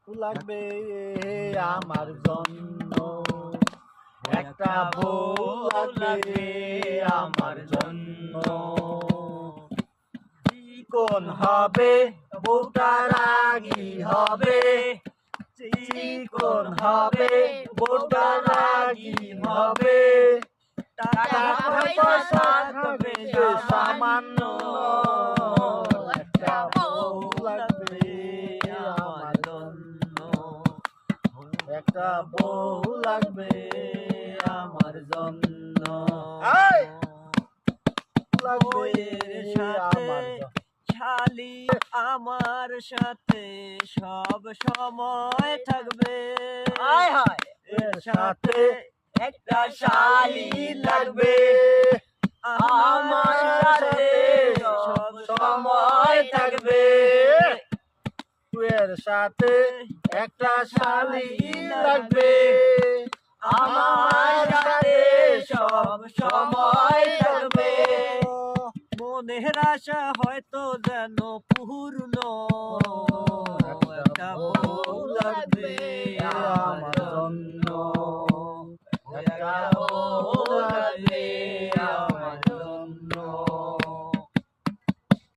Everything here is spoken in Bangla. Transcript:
লাগবে আমার জন্য, একটা বউ লাগবে আমার জন্য। চিকন হবে বউটা রাগী হবে, চিকন হবে বউটা রাগী হবে, টাকা পয়সা থাকবে সামান্য, একটা বউ লাগবে আমার জন্য, একটা বউ লাগবে আমার জন্য। বউয়ের সাথে শালি আমার সাথে সব সময় থাকবে, এর সাথে একটা শালি লাগবে, আমার সাথে সব সময় থাকবে। এর সাথে একটা শালি লাগবে, আমার সাথে সব সময় থাকবে। মনের আশা হয়তো যেন পূর্ণ, একটা বউ লাগবে আমার জন্য।